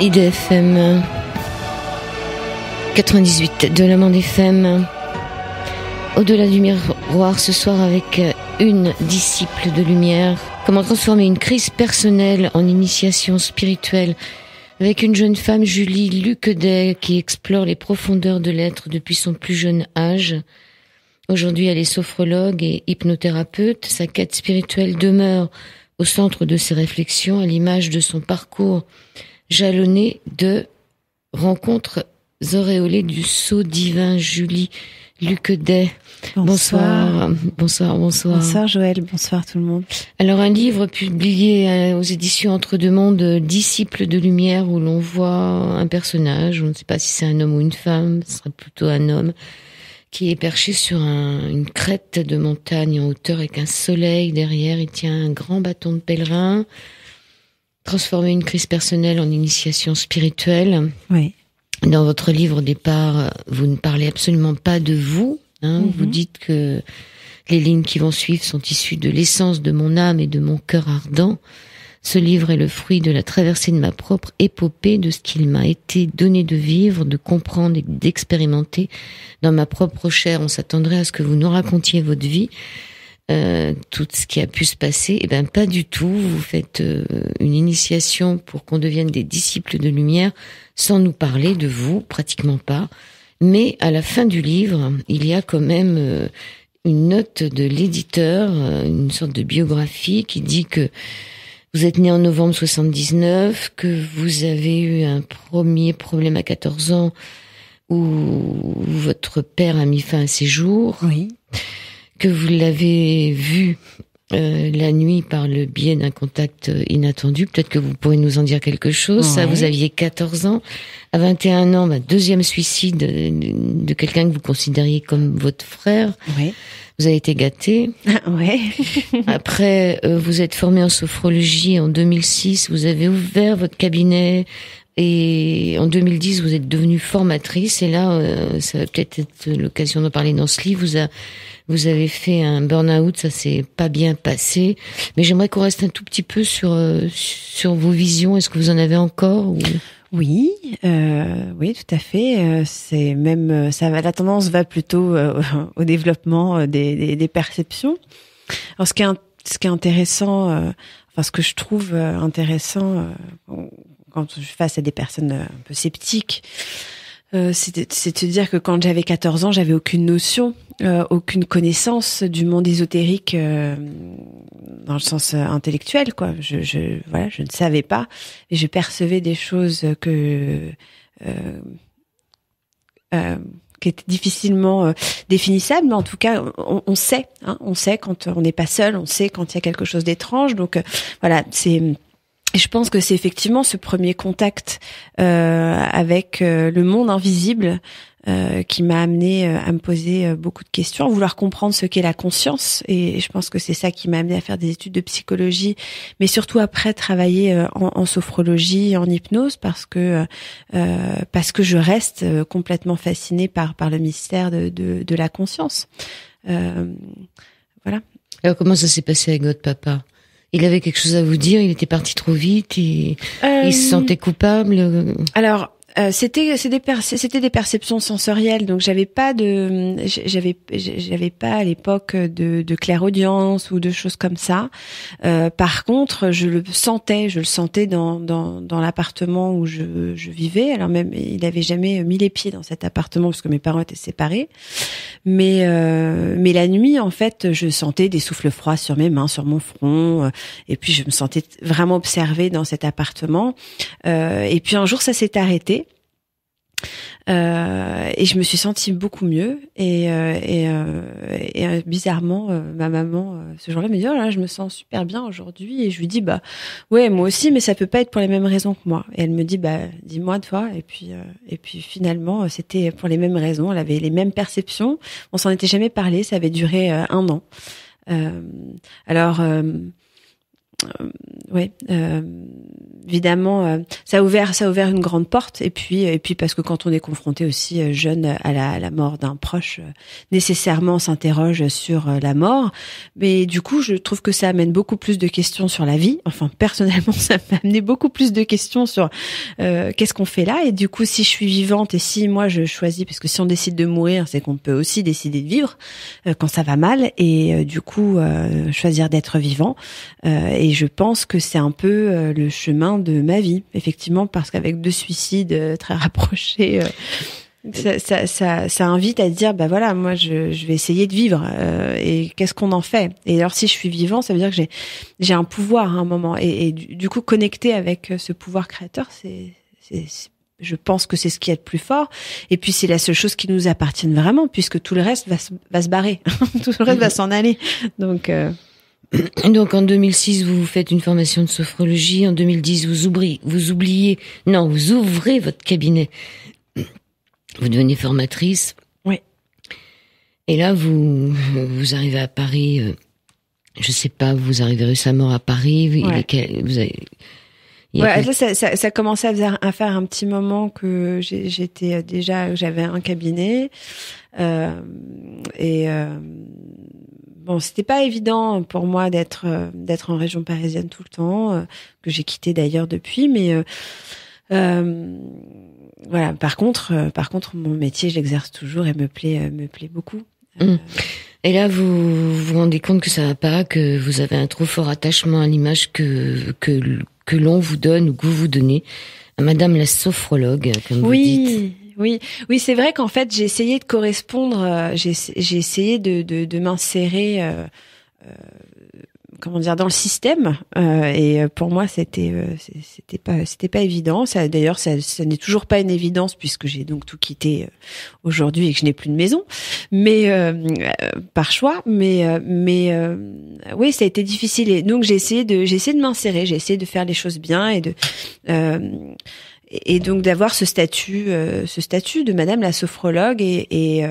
IDFM 98 de l'Amande FM. Au-delà du miroir ce soir avec une disciple de lumière. Comment transformer une crise personnelle en initiation spirituelle avec une jeune femme, Julie Luquedet, qui explore les profondeurs de l'être depuis son plus jeune âge. Aujourd'hui, elle est sophrologue et hypnothérapeute. Sa quête spirituelle demeure au centre de ses réflexions, à l'image de son parcours jalonné de rencontres auréolées du sceau divin. Julie Luquedet. Bonsoir. Bonsoir Joël, bonsoir tout le monde. Alors un livre publié aux éditions Entre deux mondes, Disciples de lumière, où l'on voit un personnage, on ne sait pas si c'est un homme ou une femme, ce serait plutôt un homme, qui est perché sur une crête de montagne en hauteur avec un soleil derrière. Il tient un grand bâton de pèlerin. Transformer une crise personnelle en initiation spirituelle. Oui. Dans votre livre au départ, vous ne parlez absolument pas de vous. Vous dites que les lignes qui vont suivre sont issues de l'essence de mon âme et de mon cœur ardent. Ce livre est le fruit de la traversée de ma propre épopée, de ce qu'il m'a été donné de vivre, de comprendre et d'expérimenter dans ma propre chair. On s'attendrait à ce que vous nous racontiez votre vie, tout ce qui a pu se passer. Eh ben, pas du tout. Vous faites une initiation pour qu'on devienne des disciples de lumière sans nous parler de vous, pratiquement pas. Mais à la fin du livre, il y a quand même une note de l'éditeur, une sorte de biographie qui dit que vous êtes né en novembre 79, que vous avez eu un premier problème à 14 ans où votre père a mis fin à ses jours. Oui. Que vous l'avez vu la nuit par le biais d'un contact inattendu. Peut-être que vous pourrez nous en dire quelque chose. Ouais. Ça, vous aviez 14 ans. À 21 ans, deuxième suicide de quelqu'un que vous considériez comme votre frère. Oui. Vous avez été gâté. Ouais. Après, vous êtes formé en sophrologie en 2006. Vous avez ouvert votre cabinet. Et en 2010, vous êtes devenue formatrice. Et là, ça va peut-être être l'occasion d'en parler dans ce livre. Vous avez fait un burn-out, ça s'est pas bien passé. Mais j'aimerais qu'on reste un tout petit peu sur vos visions. Est-ce que vous en avez encore ou... Oui, tout à fait. C'est même la tendance va plutôt au développement des perceptions. Alors ce qui est intéressant, ce que je trouve intéressant quand je suis face à des personnes un peu sceptiques, c'est de se dire que quand j'avais 14 ans, j'avais aucune notion, aucune connaissance du monde ésotérique dans le sens intellectuel, quoi. Je ne savais pas, et je percevais des choses qui étaient difficilement définissables, mais en tout cas, on sait, on sait quand on n'est pas seul, on sait quand il y a quelque chose d'étrange. Donc je pense que c'est effectivement ce premier contact avec le monde invisible qui m'a amené à me poser beaucoup de questions, à vouloir comprendre ce qu'est la conscience. Et je pense que c'est ça qui m'a amené à faire des études de psychologie, mais surtout après travailler en sophrologie, en hypnose, parce que je reste complètement fascinée par le mystère de la conscience. Voilà. Alors comment ça s'est passé avec votre papa ? Il avait quelque chose à vous dire, il était parti trop vite, il se sentait coupable. Alors, c'était des perceptions sensorielles, donc j'avais pas à l'époque de clairaudience ou de choses comme ça. Par contre, je le sentais dans l'appartement où je vivais. Alors même, il avait jamais mis les pieds dans cet appartement parce que mes parents étaient séparés. Mais la nuit, en fait, je sentais des souffles froids sur mes mains, sur mon front, et puis je me sentais vraiment observée dans cet appartement. Et puis un jour, ça s'est arrêté. Et je me suis sentie beaucoup mieux et bizarrement ma maman ce jour-là me dit: oh là, je me sens super bien aujourd'hui. Et je lui dis: ouais, moi aussi, mais ça peut pas être pour les mêmes raisons que moi. Et elle me dit: dis-moi toi. Et puis finalement c'était pour les mêmes raisons. Elle avait les mêmes perceptions, on s'en était jamais parlé, ça avait duré 1 an. ouais, évidemment, ça a ouvert une grande porte. Et puis parce que quand on est confronté aussi jeune à la mort d'un proche, nécessairement on s'interroge sur la mort. Mais du coup, je trouve que ça amène beaucoup plus de questions sur la vie. Enfin, personnellement, ça m'a amené beaucoup plus de questions sur qu'est-ce qu'on fait là. Et du coup, si je suis vivante et si moi je choisis, parce que si on décide de mourir, c'est qu'on peut aussi décider de vivre quand ça va mal. Et du coup, choisir d'être vivant. Et je pense que c'est un peu le chemin de ma vie, effectivement, parce qu'avec 2 suicides très rapprochés, ça invite à dire, bah voilà, moi je vais essayer de vivre. Et qu'est-ce qu'on en fait? Et alors si je suis vivant, ça veut dire que j'ai un pouvoir à un moment. Et du coup, connecter avec ce pouvoir créateur, je pense que c'est ce qui est le plus fort. Et puis c'est la seule chose qui nous appartient vraiment, puisque tout le reste va se barrer, tout le reste va s'en aller. Donc Donc en 2006, vous faites une formation de sophrologie. En 2010, vous ouvrez votre cabinet. Vous devenez formatrice. Oui. Et là, vous arrivez à Paris. Je sais pas, vous arrivez récemment à Paris. Ouais. Là, ça commençait à faire un petit moment que j'avais un cabinet. Bon, c'était pas évident pour moi d'être en région parisienne tout le temps, que j'ai quitté d'ailleurs depuis, mais voilà. Par contre, mon métier, je l'exerce toujours et me plaît beaucoup. Et là, vous vous rendez compte que ça va pas, que vous avez un trop fort attachement à l'image que l'on vous donne ou que vous donnez à Madame la sophrologue, comme vous dites. Oui, c'est vrai qu'en fait j'ai essayé de correspondre, j'ai essayé de m'insérer, comment dire, dans le système, et pour moi c'était pas évident. Ça d'ailleurs ça n'est toujours pas une évidence puisque j'ai donc tout quitté aujourd'hui et que je n'ai plus de maison, mais par choix. Mais oui, ça a été difficile et donc j'ai essayé de m'insérer, j'ai essayé de faire les choses bien et donc d'avoir ce statut de Madame la sophrologue et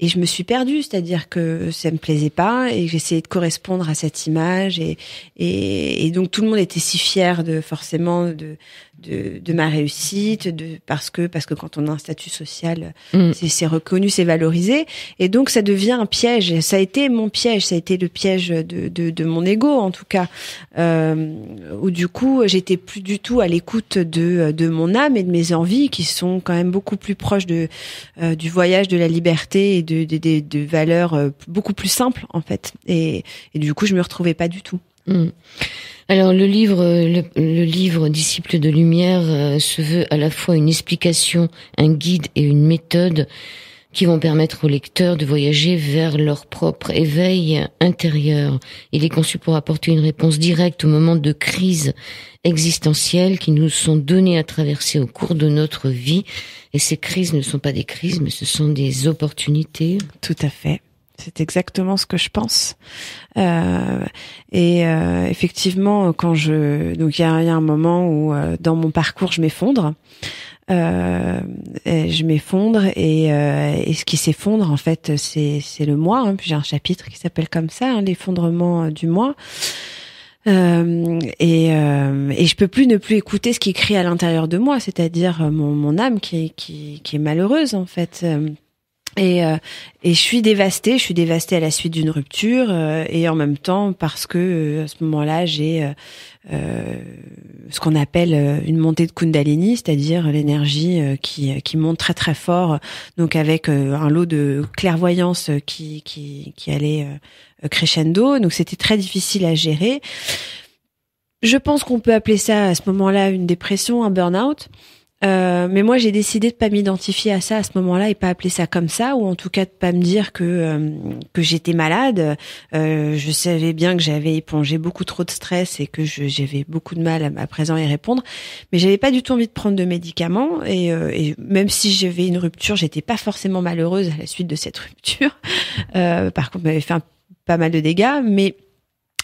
je me suis perdue, c'est-à-dire que ça me plaisait pas et que j'essayais de correspondre à cette image et donc tout le monde était si fier forcément de ma réussite, parce que quand on a un statut social, c'est reconnu, c'est valorisé, et donc ça devient un piège. Ça a été mon piège, ça a été le piège de mon ego en tout cas, où du coup j'étais plus du tout à l'écoute de mon âme et de mes envies qui sont quand même beaucoup plus proches du voyage, de la liberté et de valeurs beaucoup plus simples en fait. Et du coup je me retrouvais pas du tout. Alors le livre Disciples de lumière se veut à la fois une explication, un guide et une méthode qui vont permettre aux lecteurs de voyager vers leur propre éveil intérieur. Il est conçu pour apporter une réponse directe aux moments de crise existentielle qui nous sont donnés à traverser au cours de notre vie. Et ces crises ne sont pas des crises, mais ce sont des opportunités. Tout à fait. C'est exactement ce que je pense. Effectivement, donc il y a un moment où dans mon parcours je m'effondre. Et ce qui s'effondre en fait c'est le moi. Hein. Puis j'ai un chapitre qui s'appelle comme ça, hein, l'effondrement du moi. Et je peux plus ne plus écouter ce qui crie à l'intérieur de moi, c'est-à-dire mon âme qui est malheureuse en fait. Et je suis dévastée à la suite d'une rupture, et en même temps parce que à ce moment-là j'ai ce qu'on appelle une montée de Kundalini, c'est-à-dire l'énergie qui monte très très fort, donc avec un lot de clairvoyance qui allait crescendo, donc c'était très difficile à gérer. Je pense qu'on peut appeler ça à ce moment-là une dépression, un burn-out. Mais moi j'ai décidé de pas m'identifier à ça à ce moment-là et pas appeler ça comme ça, ou en tout cas de pas me dire que j'étais malade. Je savais bien que j'avais épongé beaucoup trop de stress et que j'avais beaucoup de mal à présent y répondre, mais j'avais pas du tout envie de prendre de médicaments et même si j'avais une rupture, j'étais pas forcément malheureuse à la suite de cette rupture. Par contre, m'avait fait pas mal de dégâts, mais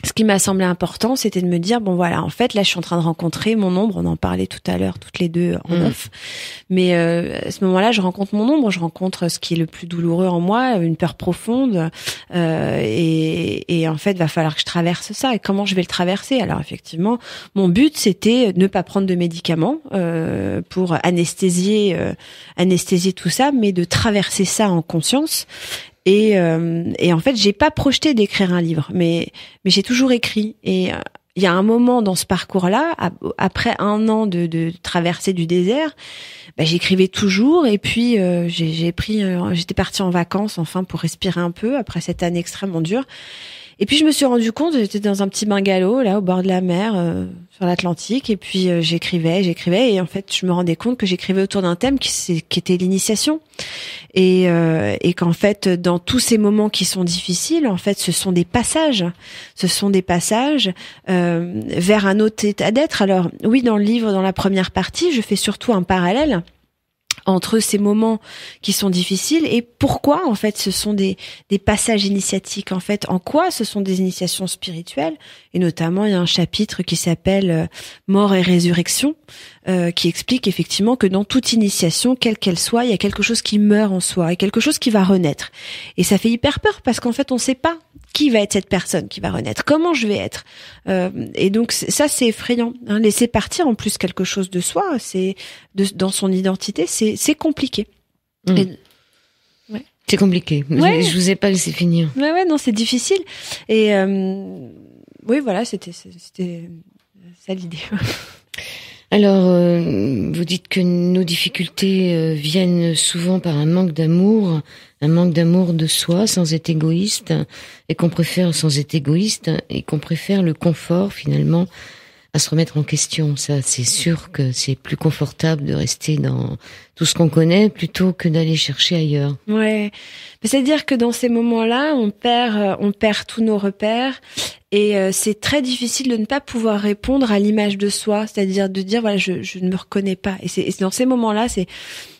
ce qui m'a semblé important, c'était de me dire, bon voilà, en fait, là, je suis en train de rencontrer mon ombre. On en parlait tout à l'heure, toutes les deux en off. Mais à ce moment-là, je rencontre mon ombre, je rencontre ce qui est le plus douloureux en moi, une peur profonde. Et en fait, va falloir que je traverse ça. Et comment je vais le traverser? Alors effectivement, mon but, c'était de ne pas prendre de médicaments pour anesthésier tout ça, mais de traverser ça en conscience. Et en fait, j'ai pas projeté d'écrire un livre, mais j'ai toujours écrit. Et il y a un moment dans ce parcours-là, après 1 an de traversée du désert, j'écrivais toujours. Et puis j'étais partie en vacances enfin pour respirer un peu après cette année extrêmement dure. Et puis je me suis rendu compte, j'étais dans un petit bungalow là au bord de la mer sur l'Atlantique, et puis j'écrivais, et en fait je me rendais compte que j'écrivais autour d'un thème qui était l'initiation, et qu'en fait dans tous ces moments qui sont difficiles, en fait ce sont des passages vers un autre état d'être. Alors oui, dans le livre, dans la première partie, je fais surtout un parallèle entre ces moments qui sont difficiles et pourquoi en fait ce sont des passages initiatiques, en fait en quoi ce sont des initiations spirituelles. Et notamment il y a un chapitre qui s'appelle Mort et résurrection, qui explique effectivement que dans toute initiation, quelle qu'elle soit, il y a quelque chose qui meurt en soi et quelque chose qui va renaître. Et ça fait hyper peur parce qu'en fait on sait pas qui va être cette personne qui va renaître, comment je vais être. Et donc ça c'est effrayant, hein. Laisser partir en plus quelque chose de soi, dans son identité, c'est compliqué. Et, ouais. C'est compliqué. Ouais. Je vous ai pas laissé finir. Ouais, non, c'est difficile. Et oui, voilà, c'était ça l'idée. Alors, vous dites que nos difficultés viennent souvent par un manque d'amour de soi, sans être égoïste, et qu'on préfère sans être égoïste, et qu'on préfère le confort finalement à se remettre en question. Ça, c'est sûr que c'est plus confortable de rester dans tout ce qu'on connaît plutôt que d'aller chercher ailleurs. Ouais, c'est-à-dire que dans ces moments-là, on perd tous nos repères. Et c'est très difficile de ne pas pouvoir répondre à l'image de soi, c'est-à-dire de dire voilà, je ne me reconnais pas. Et c'est dans ces moments-là,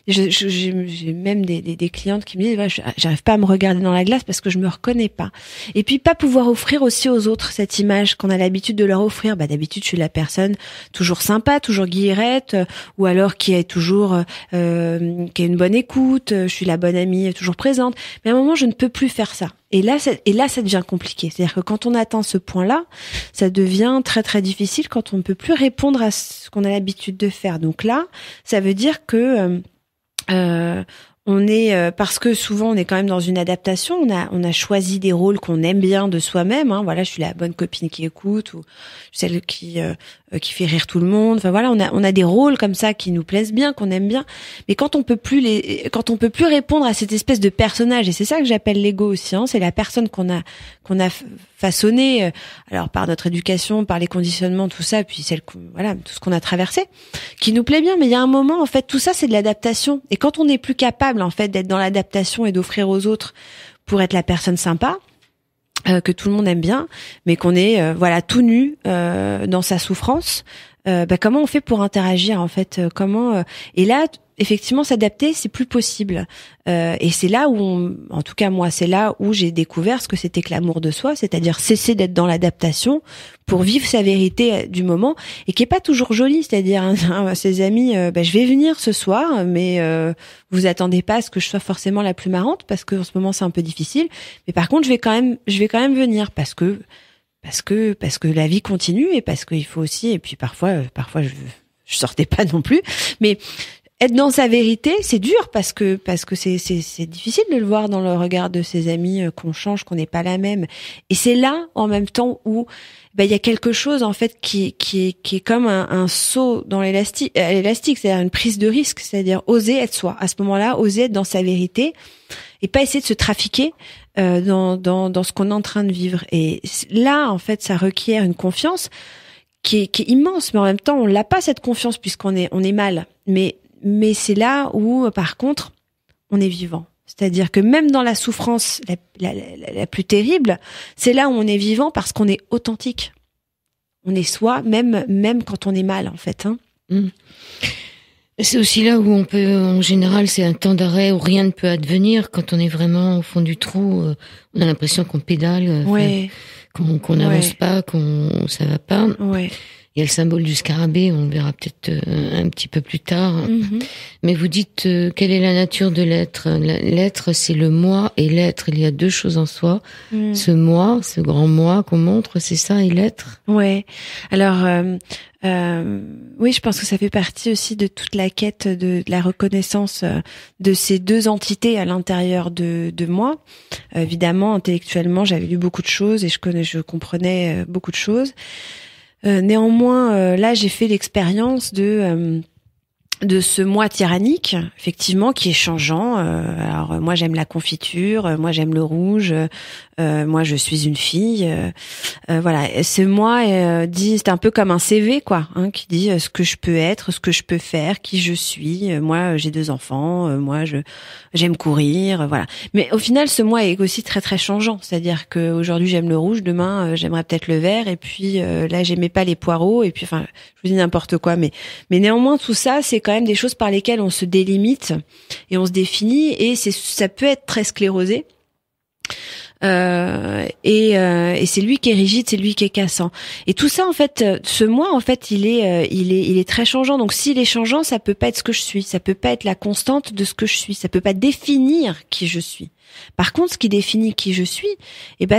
j'ai même des clientes qui me disent voilà, j'arrive pas à me regarder dans la glace parce que je me reconnais pas. Et puis pas pouvoir offrir aussi aux autres cette image qu'on a l'habitude de leur offrir. D'habitude je suis la personne toujours sympa, toujours guillerette, ou alors qui est toujours qui a une bonne écoute. Je suis la bonne amie toujours présente. Mais à un moment je ne peux plus faire ça. Et là, ça devient compliqué. C'est-à-dire que quand on atteint ce point-là, ça devient très très difficile quand on ne peut plus répondre à ce qu'on a l'habitude de faire. Donc là, ça veut dire que on est parce que souvent on est quand même dans une adaptation. On a choisi des rôles qu'on aime bien de soi-même. Hein. Voilà, je suis la bonne copine qui écoute, ou celle qui fait rire tout le monde. Enfin voilà, on a des rôles comme ça qui nous plaisent bien, qu'on aime bien. Mais quand on peut plus répondre à cette espèce de personnage, et c'est ça que j'appelle l'ego aussi. Hein, c'est la personne qu'on a façonné, alors par notre éducation, par les conditionnements, tout ça, puis tout ce qu'on a traversé, qui nous plaît bien. Mais il y a un moment, en fait, tout ça c'est de l'adaptation. Et quand on n'est plus capable, en fait, d'être dans l'adaptation et d'offrir aux autres pour être la personne sympa, que tout le monde aime bien, mais qu'on est tout nu dans sa souffrance, comment on fait pour interagir, en fait, et là effectivement s'adapter, c'est plus possible, et c'est là où en tout cas moi, c'est là où j'ai découvert ce que c'était que l'amour de soi, c'est-à-dire cesser d'être dans l'adaptation pour vivre sa vérité du moment, et qui est pas toujours jolie, c'est-à-dire ses amis, je vais venir ce soir, mais vous attendez pas à ce que je sois forcément la plus marrante, parce que en ce moment c'est un peu difficile, mais par contre je vais quand même venir parce que la vie continue, et parce qu'il faut aussi, et puis parfois je sortais pas non plus, mais être dans sa vérité, c'est dur parce que c'est difficile de le voir dans le regard de ses amis, qu'on change, qu'on n'est pas la même. Et c'est là, en même temps, où il y a quelque chose, en fait, qui est comme un saut dans l'élastique, c'est-à-dire une prise de risque, c'est-à-dire oser être soi. À ce moment-là, oser être dans sa vérité et pas essayer de se trafiquer dans ce qu'on est en train de vivre. Et là, en fait, ça requiert une confiance qui est immense, mais en même temps, on l'a pas, cette confiance, puisqu'on est mal. Mais c'est là où, par contre, on est vivant. C'est-à-dire que même dans la souffrance la plus terrible, c'est là où on est vivant parce qu'on est authentique. On est soi, même quand on est mal, en fait. Hein. C'est aussi là où on peut, en général, c'est un temps d'arrêt où rien ne peut advenir. Quand on est vraiment au fond du trou, on a l'impression qu'on pédale, qu'on n'avance pas, ça va pas. Ouais. Il y a le symbole du scarabée, on le verra peut-être un petit peu plus tard. Mais vous dites, quelle est la nature de l'être? L'être, c'est le moi, et l'être, il y a deux choses en soi. Ce moi, ce grand moi qu'on montre, c'est ça, et l'être? Ouais. Alors, oui, je pense que ça fait partie aussi de toute la quête de la reconnaissance de ces deux entités à l'intérieur de moi. Évidemment, intellectuellement, j'avais lu beaucoup de choses et je comprenais beaucoup de choses. Néanmoins, là, j'ai fait l'expérience de ce moi tyrannique, effectivement, qui est changeant. Alors, moi, j'aime la confiture, moi, j'aime le rouge, moi, je suis une fille. Voilà, ce moi dit, c'est un peu comme un CV, quoi, hein, qui dit ce que je peux être, ce que je peux faire, qui je suis. Moi, j'ai 2 enfants, moi, j'aime courir, voilà. Mais au final, ce moi est aussi très, très changeant. C'est-à-dire que aujourd'hui, j'aime le rouge, demain, j'aimerais peut-être le vert, et puis là, j'aimais pas les poireaux, et puis, enfin, je vous dis n'importe quoi, mais néanmoins, tout ça, c'est quand même des choses par lesquelles on se délimite et on se définit, et ça peut être très sclérosé. Et c'est lui qui est rigide, c'est lui qui est cassant. Et tout ça, en fait, ce moi, en fait, il est très changeant. Donc, s'il est changeant, ça peut pas être ce que je suis, ça peut pas être la constante de ce que je suis, ça peut pas définir qui je suis. Par contre, ce qui définit qui je suis,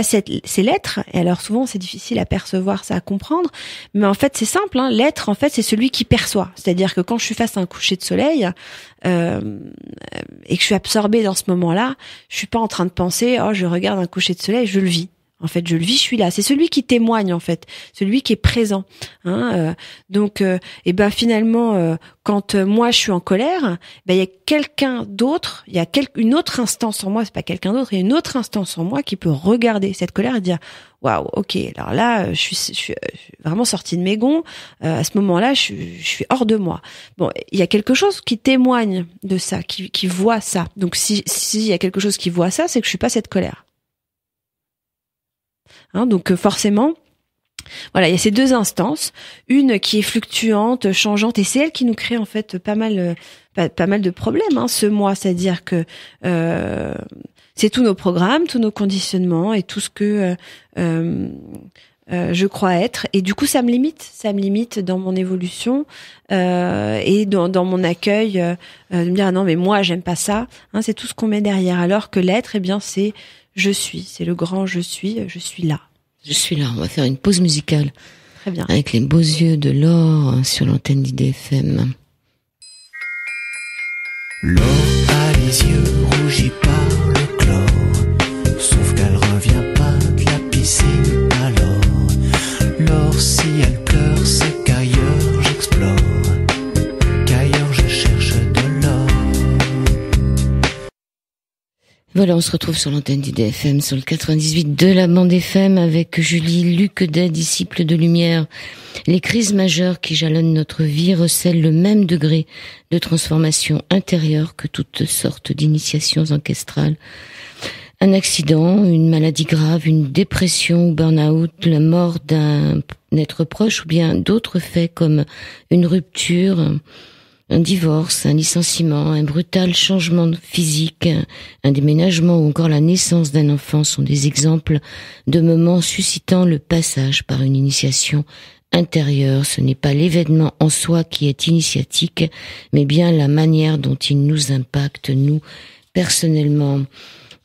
c'est l'être. Et alors souvent, c'est difficile à percevoir, ça à comprendre. Mais en fait, c'est simple. Hein. L'être, en fait, c'est celui qui perçoit. C'est-à-dire que quand je suis face à un coucher de soleil et que je suis absorbée dans ce moment-là, je suis pas en train de penser, oh, je regarde un coucher de soleil, je le vis. En fait, je le vis, je suis là. C'est celui qui témoigne, en fait, celui qui est présent. Hein, donc, finalement, quand moi je suis en colère, il y a quelqu'un d'autre, il y a une autre instance en moi. C'est pas quelqu'un d'autre, il y a une autre instance en moi qui peut regarder cette colère et dire, waouh, ok, alors là, je suis vraiment sortie de mes gonds. À ce moment-là, je suis hors de moi. Bon, il y a quelque chose qui témoigne de ça, qui voit ça. Donc, si y a quelque chose qui voit ça, c'est que je suis pas cette colère. Hein, donc forcément, voilà, il y a ces deux instances, une qui est fluctuante, changeante, et c'est elle qui nous crée en fait pas mal de problèmes. Hein, ce moi, c'est-à-dire que c'est tous nos programmes, tous nos conditionnements et tout ce que je crois être, et du coup ça me limite dans mon évolution et dans mon accueil, de me dire ah non mais moi j'aime pas ça. Hein, c'est tout ce qu'on met derrière, alors que l'être, c'est je suis, c'est le grand je suis là. Je suis là, on va faire une pause musicale. Très bien. Avec les beaux yeux de Laure sur l'antenne d'IDFM. Laure a les yeux rougis par le chlore, sauf qu'elle revient pas de la piscine alors. Laure, si elle pleure, c'est qu'ailleurs j'explore, qu'ailleurs je cherche de l'or. Voilà, on se retrouve sur l'antenne d'IDFM, sur le 98 de la bande FM, avec Julie Luquedet, disciple de lumière. Les crises majeures qui jalonnent notre vie recèlent le même degré de transformation intérieure que toutes sortes d'initiations ancestrales. Un accident, une maladie grave, une dépression ou burn-out, la mort d'un être proche ou bien d'autres faits comme une rupture, un divorce, un licenciement, un brutal changement physique, un déménagement ou encore la naissance d'un enfant sont des exemples de moments suscitant le passage par une initiation intérieure. Ce n'est pas l'événement en soi qui est initiatique, mais bien la manière dont il nous impacte, nous, personnellement.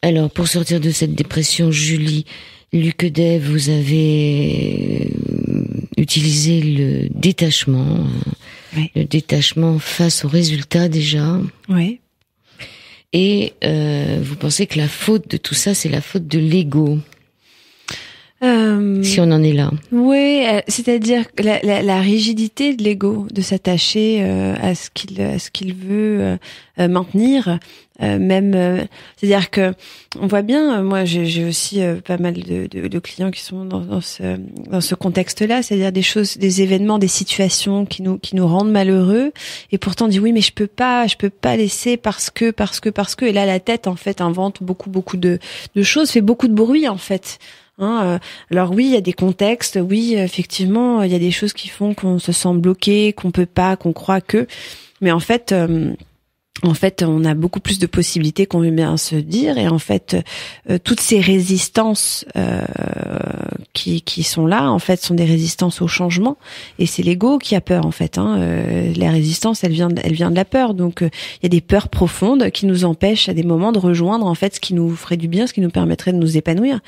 Alors, pour sortir de cette dépression, Julie Luquedet, vous avez utilisé le détachement. Oui. Le détachement face aux résultats déjà. Oui. Et vous pensez que la faute de tout ça, c'est la faute de l'ego. Si on en est là. Oui, c'est-à-dire la rigidité de l'ego, de s'attacher à ce qu'il veut maintenir. C'est-à-dire que on voit bien, moi j'ai aussi pas mal de clients qui sont dans ce contexte-là, c'est-à-dire des événements, des situations qui nous rendent malheureux, et pourtant on dit oui mais je peux pas laisser parce que, et là la tête en fait invente beaucoup de choses, fait beaucoup de bruit en fait. Alors oui, il y a des contextes, oui, effectivement, il y a des choses qui font qu'on se sent bloqué, qu'on peut pas, qu'on croit que. Mais en fait, on a beaucoup plus de possibilités qu'on veut bien se dire, et en fait, toutes ces résistances qui sont là, en fait, sont des résistances au changement, et c'est l'ego qui a peur, en fait. La résistance, elle vient de la peur. Donc, il y a des peurs profondes qui nous empêchent à des moments de rejoindre, en fait, ce qui nous ferait du bien, ce qui nous permettrait de nous épanouir.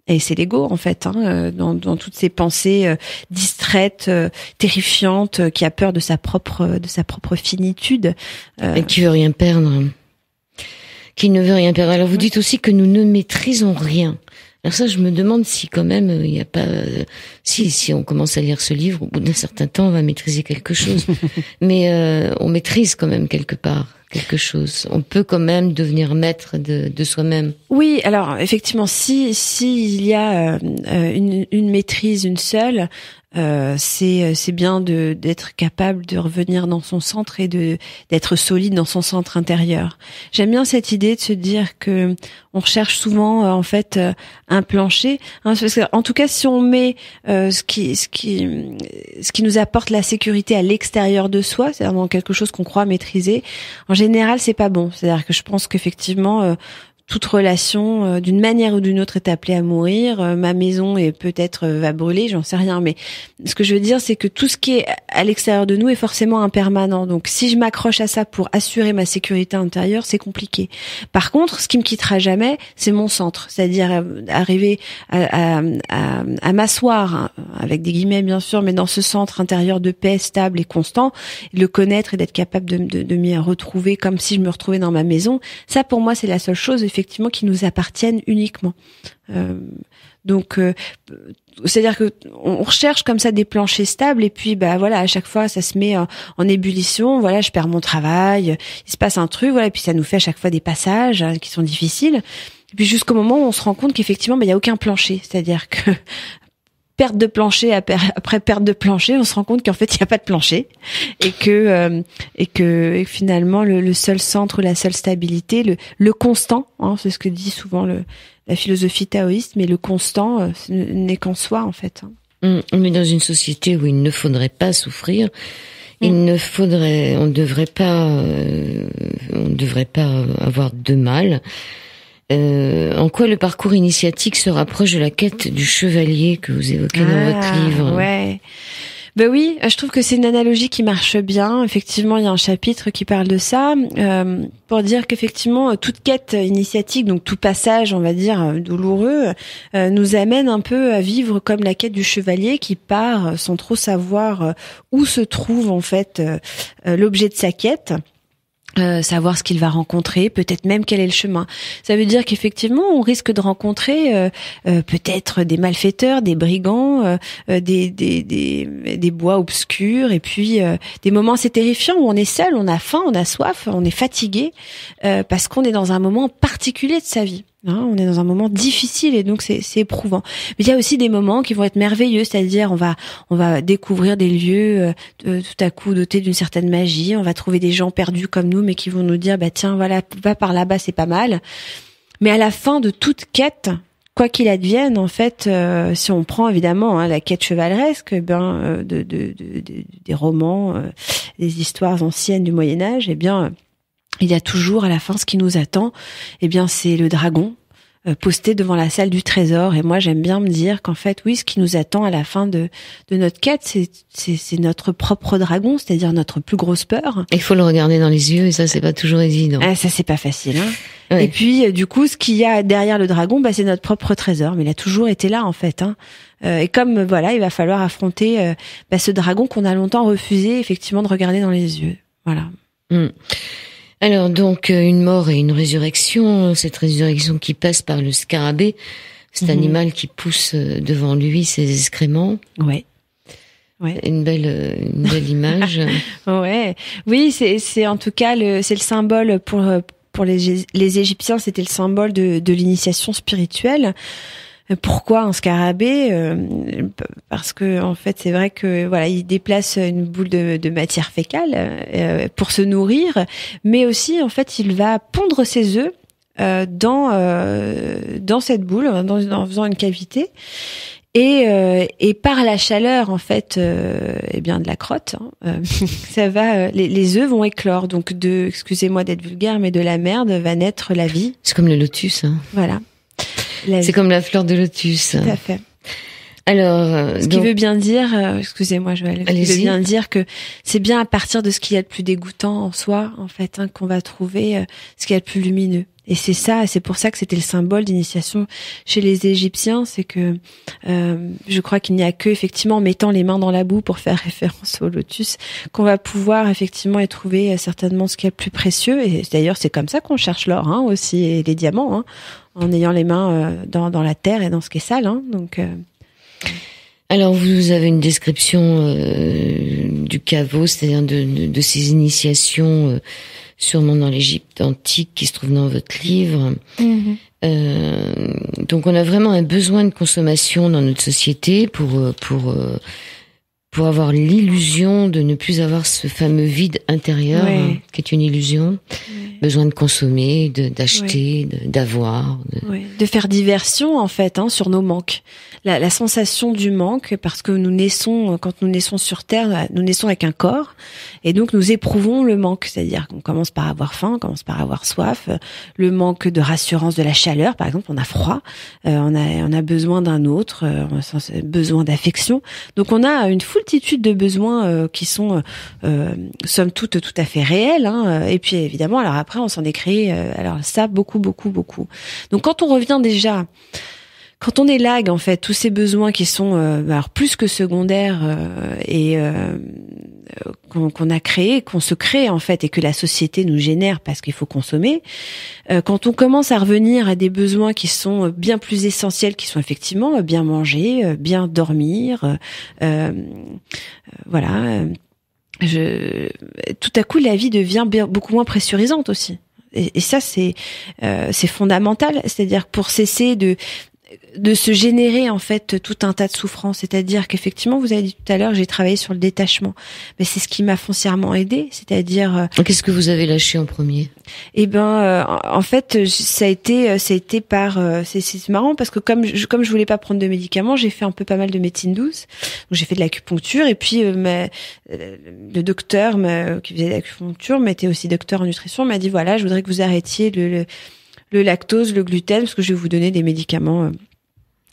Et c'est l'ego, en fait, dans toutes ces pensées distraites, terrifiantes, qui a peur de sa propre finitude, et qui veut rien perdre, qui ne veut rien perdre. Alors vous dites aussi que nous ne maîtrisons rien. Alors ça, je me demande si quand même il n'y a pas, si on commence à lire ce livre, au bout d'un certain temps, on va maîtriser quelque chose. Mais on maîtrise quand même quelque part quelque chose. On peut quand même devenir maître de soi-même. Oui, alors effectivement, si il y a une maîtrise, une seule, c'est bien d'être capable de revenir dans son centre et d'être solide dans son centre intérieur. J'aime bien cette idée de se dire que on recherche souvent en fait un plancher, parce que, en tout cas, si on met ce qui nous apporte la sécurité à l'extérieur de soi, c'est-à-dire dans quelque chose qu'on croit maîtriser, en général c'est pas bon. C'est-à-dire que je pense qu'effectivement toute relation, d'une manière ou d'une autre, est appelée à mourir. Ma maison est peut-être va brûler, j'en sais rien. Mais ce que je veux dire, c'est que tout ce qui est à l'extérieur de nous est forcément impermanent. Donc, si je m'accroche à ça pour assurer ma sécurité intérieure, c'est compliqué. Par contre, ce qui me quittera jamais, c'est mon centre. C'est-à-dire arriver à m'asseoir, avec des guillemets bien sûr, mais dans ce centre intérieur de paix stable et constant, le connaître et d'être capable de m'y retrouver comme si je me retrouvais dans ma maison. Ça, pour moi, c'est la seule chose effectivement qui nous appartiennent uniquement. Donc c'est-à-dire que on recherche comme ça des planchers stables, et puis voilà, à chaque fois ça se met en ébullition. Voilà, je perds mon travail, il se passe un truc, voilà, et puis ça nous fait à chaque fois des passages qui sont difficiles. Et puis jusqu'au moment où on se rend compte qu'effectivement il y a aucun plancher, c'est-à-dire que perte de plancher après perte de plancher, on se rend compte qu'en fait il n'y a pas de plancher, et que finalement le seul centre, la seule stabilité, le constant, c'est ce que dit souvent la philosophie taoïste, mais le constant n'est qu'en soi, en fait. On est dans une société où il ne faudrait pas souffrir. On ne devrait pas avoir de mal. En quoi le parcours initiatique se rapproche de la quête du chevalier que vous évoquez dans votre livre? Ouais. Ben oui, je trouve que c'est une analogie qui marche bien. Effectivement, il y a un chapitre qui parle de ça, pour dire qu'effectivement, toute quête initiatique, donc tout passage, on va dire, douloureux, nous amène un peu à vivre comme la quête du chevalier qui part sans trop savoir où se trouve en fait l'objet de sa quête. Savoir ce qu'il va rencontrer, peut-être même quel est le chemin. Ça veut dire qu'effectivement, on risque de rencontrer peut-être des malfaiteurs, des brigands, des bois obscurs, et puis des moments assez terrifiants où on est seul, on a faim, on a soif, on est fatigué, parce qu'on est dans un moment particulier de sa vie. On est dans un moment difficile, et donc c'est éprouvant. Mais il y a aussi des moments qui vont être merveilleux, c'est-à-dire on va découvrir des lieux tout à coup dotés d'une certaine magie. On va trouver des gens perdus comme nous, mais qui vont nous dire tiens, voilà, va par là-bas, c'est pas mal. Mais à la fin de toute quête, quoi qu'il advienne, en fait, si on prend évidemment la quête chevaleresque, des romans, des histoires anciennes du Moyen Âge, il y a toujours à la fin ce qui nous attend. C'est le dragon posté devant la salle du trésor. Et moi, j'aime bien me dire qu'en fait, oui, ce qui nous attend à la fin de notre quête, c'est notre propre dragon, c'est-à-dire notre plus grosse peur. Il faut le regarder dans les yeux, et ça, c'est pas toujours évident. Ça, c'est pas facile. Oui. Et puis, du coup, ce qu'il y a derrière le dragon, c'est notre propre trésor. Mais il a toujours été là, en fait. Et comme il va falloir affronter ce dragon qu'on a longtemps refusé, effectivement, de regarder dans les yeux. Voilà. Alors donc une mort et une résurrection, cette résurrection qui passe par le scarabée, cet animal qui pousse devant lui ses excréments. Ouais. Une belle image. Ouais. Oui, c'est en tout cas c'est le symbole pour les Égyptiens, c'était le symbole de l'initiation spirituelle. Pourquoi un scarabée? Parce que en fait, c'est vrai que il déplace une boule de matière fécale pour se nourrir, mais aussi en fait, il va pondre ses œufs dans cette boule, en faisant une cavité. Et par la chaleur en fait, eh bien de la crotte, ça va, les œufs vont éclore. Donc excusez-moi d'être vulgaire, mais de la merde va naître la vie. C'est comme le lotus. Voilà. C'est comme la fleur de lotus. Tout à fait. Alors, ce qui veut bien dire, excusez-moi, Joël, ce qui veut bien dire que c'est bien à partir de ce qu'il y a de plus dégoûtant en soi, en fait, qu'on va trouver ce qu'il y a de plus lumineux. Et c'est ça, c'est pour ça que c'était le symbole d'initiation chez les Égyptiens, c'est que je crois qu'il n'y a que effectivement en mettant les mains dans la boue pour faire référence au lotus qu'on va pouvoir effectivement y trouver certainement ce qu'il y a de plus précieux. Et d'ailleurs, c'est comme ça qu'on cherche l'or aussi et les diamants, en ayant les mains dans la terre et dans ce qui est sale. Donc alors, vous avez une description du caveau, c'est-à-dire de ces initiations sûrement dans l'Égypte antique qui se trouve dans votre livre. Donc, on a vraiment un besoin de consommation dans notre société pour avoir l'illusion de ne plus avoir ce fameux vide intérieur, qui est une illusion. Besoin de consommer, d'acheter, d'avoir. De faire diversion, en fait, sur nos manques. La sensation du manque, parce que quand nous naissons sur Terre, nous naissons avec un corps, et donc nous éprouvons le manque. C'est-à-dire qu'on commence par avoir faim, on commence par avoir soif, le manque de rassurance de la chaleur, par exemple, on a froid, on a besoin d'un autre, on a besoin d'affection. Donc on a une foultitude de besoins qui sont, somme toute, tout à fait réels. Et puis évidemment, alors après, on s'en est créé, alors ça, beaucoup. Donc quand on revient déjà, quand on élague en fait tous ces besoins qui sont alors plus que secondaires et qu'on a créé, qu'on se crée en fait et que la société nous génère parce qu'il faut consommer, quand on commence à revenir à des besoins qui sont bien plus essentiels, qui sont effectivement bien manger, bien dormir, voilà. Tout à coup, la vie devient beaucoup moins pressurisante aussi. Et ça, c'est fondamental. C'est-à-dire pour cesser de se générer en fait tout un tas de souffrances. C'est-à-dire qu'effectivement, vous avez dit tout à l'heure, j'ai travaillé sur le détachement. Mais c'est ce qui m'a foncièrement aidée. C'est-à-dire. Qu'est-ce que vous avez lâché en premier? Eh ben, en fait, ça a été par. C'est marrant parce que comme je voulais pas prendre de médicaments, j'ai fait un peu pas mal de médecine douce. Donc j'ai fait de l'acupuncture et puis le docteur qui faisait de l'acupuncture, mais était aussi docteur en nutrition, m'a dit voilà, je voudrais que vous arrêtiez le lactose, le gluten, parce que je vais vous donner des médicaments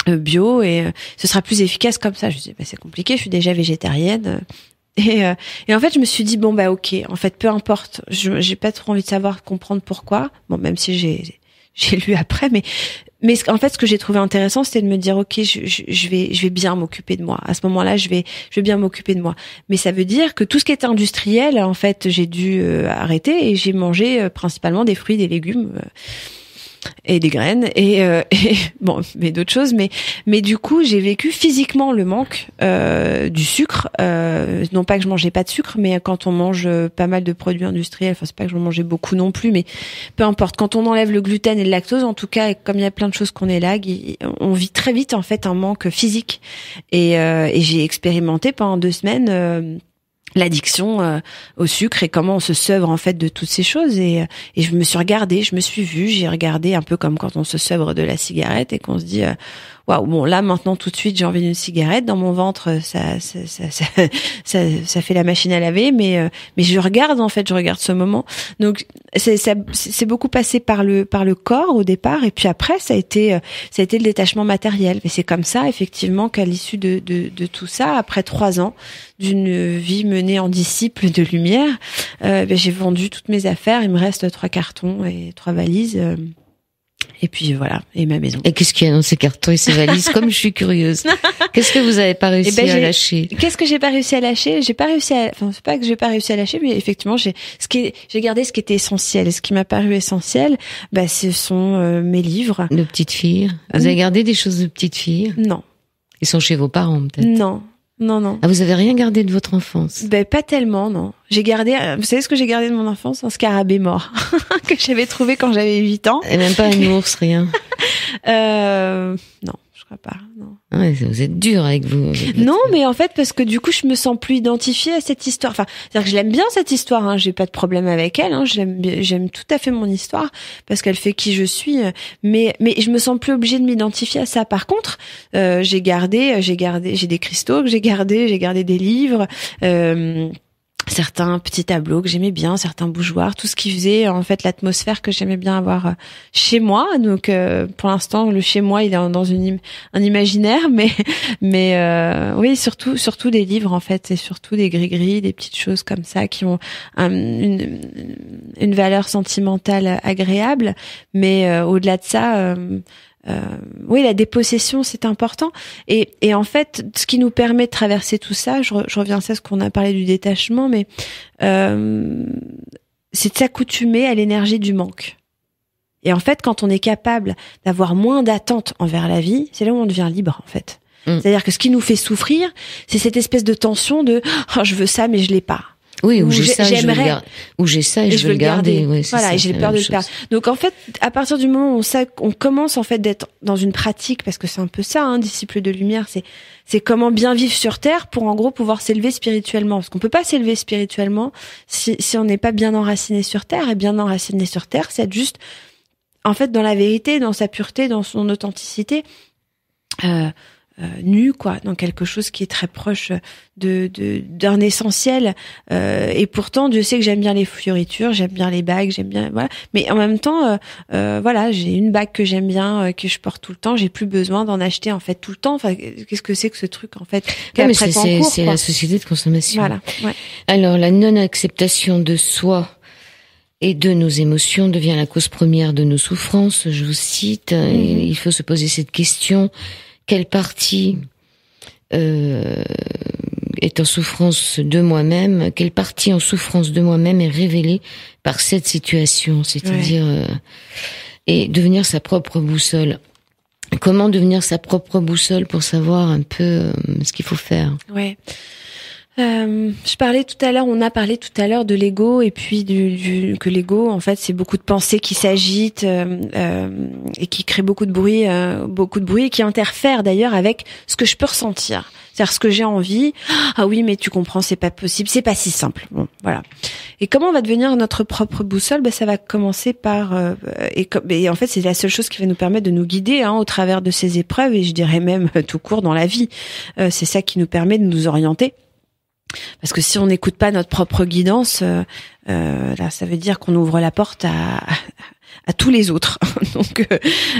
bio et ce sera plus efficace comme ça. Je me dis c'est compliqué, je suis déjà végétarienne. Et en fait, je me suis dit bon ok, en fait, peu importe, j'ai pas trop envie de savoir comprendre pourquoi. Bon, même si j'ai lu après, mais en fait, ce que j'ai trouvé intéressant, c'était de me dire ok, je vais bien m'occuper de moi. À ce moment-là, je vais bien m'occuper de moi. Mais ça veut dire que tout ce qui est industriel, en fait, j'ai dû arrêter et j'ai mangé principalement des fruits, des légumes. Et des graines et bon mais d'autres choses mais du coup j'ai vécu physiquement le manque du sucre, non pas que je mangeais pas de sucre, mais quand on mange pas mal de produits industriels, enfin c'est pas que j'en mangeais beaucoup non plus, mais peu importe, quand on enlève le gluten et le lactose, en tout cas, et comme il y a plein de choses qu'on élague, on vit très vite en fait un manque physique et j'ai expérimenté pendant 2 semaines l'addiction au sucre et comment on se sevre en fait de toutes ces choses et je me suis regardée, je me suis vue, j'ai regardé un peu comme quand on se sevre de la cigarette et qu'on se dit waouh, bon là maintenant tout de suite j'ai envie d'une cigarette dans mon ventre, ça fait la machine à laver, mais je regarde ce moment. Donc c'est beaucoup passé par le corps au départ et puis après ça a été le détachement matériel. Mais c'est comme ça effectivement qu'à l'issue de tout ça, après 3 ans d'une vie menée en disciple de lumière, j'ai vendu toutes mes affaires, il me reste 3 cartons et 3 valises. Et puis voilà, et ma maison. Et qu'est-ce qu'il y a dans ces cartons et ces valises? Comme je suis curieuse. Qu'est-ce que vous avez pas réussi à lâcher? Qu'est-ce que j'ai pas réussi à lâcher? J'ai pas réussi à, enfin, c'est pas que j'ai pas réussi à lâcher, mais effectivement, j'ai gardé ce qui était essentiel. Ce qui m'a paru essentiel, ce sont mes livres. De petite fille. Vous avez gardé des choses de petite fille? Non. Ils sont chez vos parents, peut-être? Non. Ah, vous avez rien gardé de votre enfance? Pas tellement, non. J'ai gardé, vous savez ce que j'ai gardé de mon enfance? Un scarabée mort. que j'avais trouvé quand j'avais 8 ans. Et même pas un ours, rien? Non. Je crois pas, non. Ouais, vous êtes dur avec vous. Non, mais en fait, parce que du coup, je me sens plus identifiée à cette histoire. Enfin, c'est-à-dire que je l'aime bien, cette histoire, hein. J'ai pas de problème avec elle, hein. J'aime tout à fait mon histoire, parce qu'elle fait qui je suis. Mais je me sens plus obligée de m'identifier à ça. Par contre, j'ai des cristaux que j'ai gardé des livres, certains petits tableaux que j'aimais bien, certains bougeoirs, tout ce qui faisait en fait l'atmosphère que j'aimais bien avoir chez moi. Donc pour l'instant le chez moi il est dans un imaginaire, mais oui, surtout des livres en fait, c'est surtout des gris-gris, des petites choses comme ça qui ont une valeur sentimentale agréable, mais au-delà de ça, oui, la dépossession, c'est important. Et en fait, ce qui nous permet de traverser tout ça, je reviens à ça, ce qu'on a parlé du détachement, mais c'est de s'accoutumer à l'énergie du manque. Et en fait, quand on est capable d'avoir moins d'attentes envers la vie, c'est là où on devient libre, en fait. C'est-à-dire que ce qui nous fait souffrir, c'est cette espèce de tension de « oh, je veux ça, mais je l'ai pas ». Oui, ou j'ai ça, et je veux le garder. Oui, voilà, ça, et j'ai peur de le perdre. Donc en fait, à partir du moment où on commence en fait d'être dans une pratique, parce que c'est un peu ça, hein, disciple de lumière, c'est comment bien vivre sur Terre pour en gros pouvoir s'élever spirituellement. Parce qu'on peut pas s'élever spirituellement si on n'est pas bien enraciné sur Terre. Et bien enraciné sur Terre, c'est être juste en fait dans la vérité, dans sa pureté, dans son authenticité. Nu, quoi, dans quelque chose qui est très proche d'un essentiel, et pourtant Dieu sait que j'aime bien les fioritures, j'aime bien les bagues, j'aime bien, voilà, mais en même temps voilà, j'ai une bague que j'aime bien, que je porte tout le temps, j'ai plus besoin d'en acheter en fait tout le temps. Enfin, qu'est-ce que c'est que ce truc en fait? Non, mais c'est la société de consommation. Voilà. Ouais. Alors la non-acceptation de soi et de nos émotions devient la cause première de nos souffrances. Je vous cite, et il faut se poser cette question: quelle partie est en souffrance de moi-même? Quelle partie en souffrance de moi-même est révélée par cette situation? C'est-à-dire et devenir sa propre boussole. Comment devenir sa propre boussole pour savoir un peu ce qu'il faut faire? Ouais. On a parlé tout à l'heure de l'ego, et puis que l'ego, en fait, c'est beaucoup de pensées qui s'agitent et qui créent beaucoup de bruit, et qui interfèrent d'ailleurs avec ce que je peux ressentir. C'est-à-dire ce que j'ai envie. Ah oui, mais tu comprends, c'est pas possible, c'est pas si simple. Bon, voilà. Et comment on va devenir notre propre boussole? Ça va commencer par et en fait, c'est la seule chose qui va nous permettre de nous guider au travers de ces épreuves, et je dirais même tout court dans la vie. C'est ça qui nous permet de nous orienter. Parce que si on n'écoute pas notre propre guidance, là, ça veut dire qu'on ouvre la porte à tous les autres. Donc,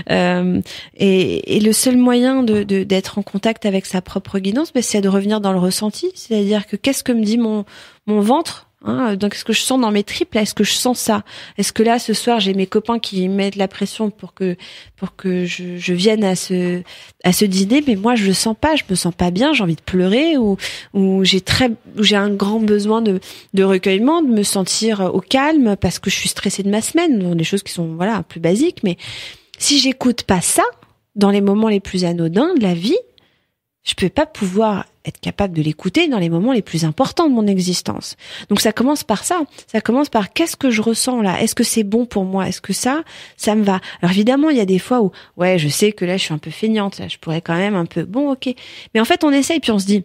et le seul moyen d'être en contact avec sa propre guidance, c'est de revenir dans le ressenti. C'est-à-dire que qu'est-ce que me dit mon ventre? Donc, est-ce que je sens dans mes tripes, là, est-ce que je sens ça? Est-ce que là, ce soir, j'ai mes copains qui mettent la pression pour que je vienne à ce dîner, mais moi, je le sens pas, je me sens pas bien, j'ai envie de pleurer, ou j'ai un grand besoin de recueillement, de me sentir au calme parce que je suis stressée de ma semaine, donc des choses qui sont, voilà, plus basiques. Mais si j'écoute pas ça, dans les moments les plus anodins de la vie, je peux pas pouvoir être capable de l'écouter dans les moments les plus importants de mon existence. Donc ça commence par ça. Ça commence par qu'est-ce que je ressens là? Est-ce que c'est bon pour moi? Est-ce que ça me va? Alors évidemment, il y a des fois où, ouais, je sais que là, je suis un peu feignante. Là, je pourrais quand même un peu, bon, ok. Mais en fait, on essaye, puis on se dit,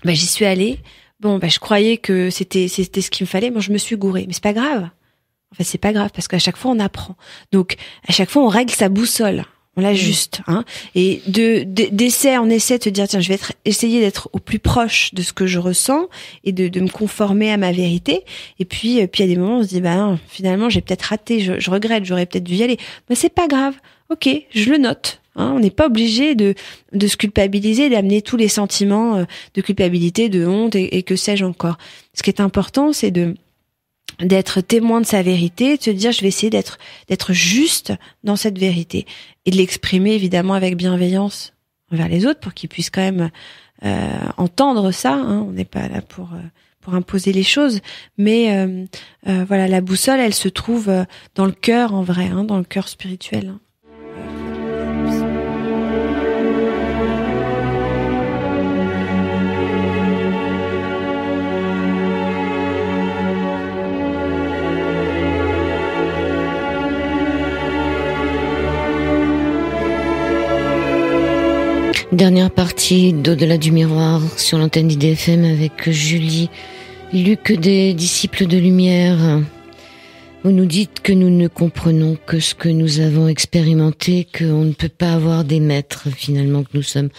j'y suis allée. Bon, je croyais que c'était ce qu'il me fallait. Moi, je me suis gourée. Mais c'est pas grave. En fait, c'est pas grave parce qu'à chaque fois, on apprend. Donc, à chaque fois, on règle sa boussole. On l'ajuste, et d'essai en essai, de te dire tiens, je vais essayer d'être au plus proche de ce que je ressens et de me conformer à ma vérité. Et puis il y a des moments où on se dit non, finalement j'ai peut-être raté, je regrette, j'aurais peut-être dû y aller. Mais c'est pas grave, ok, je le note. On n'est pas obligé de se culpabiliser, d'amener tous les sentiments de culpabilité, de honte et que sais-je encore. Ce qui est important, c'est d'être témoin de sa vérité, de se dire je vais essayer d'être juste dans cette vérité et de l'exprimer évidemment avec bienveillance envers les autres pour qu'ils puissent quand même entendre ça. On n'est pas là pour imposer les choses, mais voilà, la boussole, elle se trouve dans le cœur en vrai, dans le cœur spirituel. Dernière partie d'Au-delà du miroir sur l'antenne d'IDFM avec Julie Luc des Disciples de Lumière. Vous nous dites que nous ne comprenons que ce que nous avons expérimenté, qu'on ne peut pas avoir des maîtres finalement, que nous sommes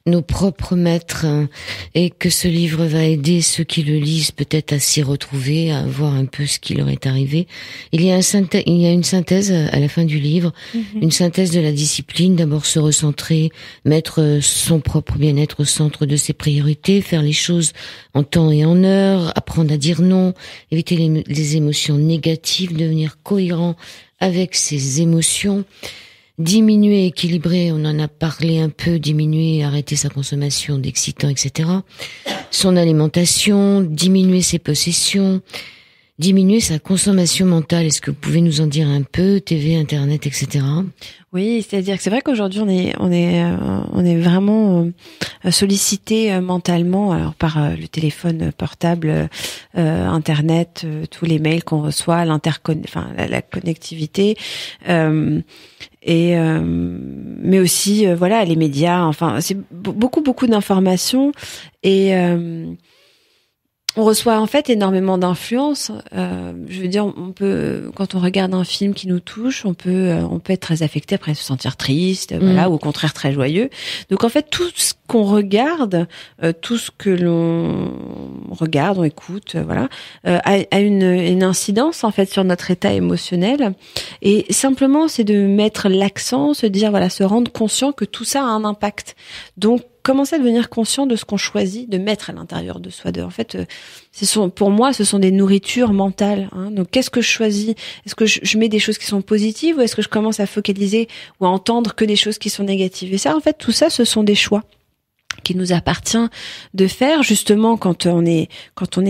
nos propres maîtres, et que ce livre va aider ceux qui le lisent peut-être à s'y retrouver, à voir un peu ce qui leur est arrivé. Il y a une synthèse à la fin du livre, une synthèse de la discipline, d'abord se recentrer, mettre son propre bien-être au centre de ses priorités, faire les choses en temps et en heure, apprendre à dire non, éviter les émotions négatives, devenir cohérent avec ses émotions, diminuer, équilibrer, on en a parlé un peu, diminuer, arrêter sa consommation d'excitants, etc. Son alimentation, diminuer ses possessions, diminuer sa consommation mentale. Est-ce que vous pouvez nous en dire un peu, TV, Internet, etc. Oui, c'est-à-dire que c'est vrai qu'aujourd'hui on est vraiment sollicité mentalement, alors par le téléphone portable, Internet, tous les mails qu'on reçoit, la connectivité, mais aussi voilà, les médias. Enfin, c'est beaucoup d'informations, et on reçoit en fait énormément d'influence. Je veux dire, on peut, quand on regarde un film qui nous touche, on peut être très affecté, après se sentir triste, voilà, ou au contraire très joyeux. Donc en fait, tout ce qu'on regarde, tout ce que l'on regarde, on écoute, voilà, a une incidence en fait sur notre état émotionnel. Et simplement, c'est de mettre l'accent, se dire voilà, se rendre conscient que tout ça a un impact. Donc commencer à devenir conscient de ce qu'on choisit de mettre à l'intérieur de soi. En fait, pour moi, ce sont des nourritures mentales. Donc, qu'est-ce que je choisis ? Est-ce que je mets des choses qui sont positives, ou est-ce que je commence à focaliser ou à entendre que des choses qui sont négatives ? Et ça, en fait, tout ça, ce sont des choix qu'il nous appartient de faire, justement quand on est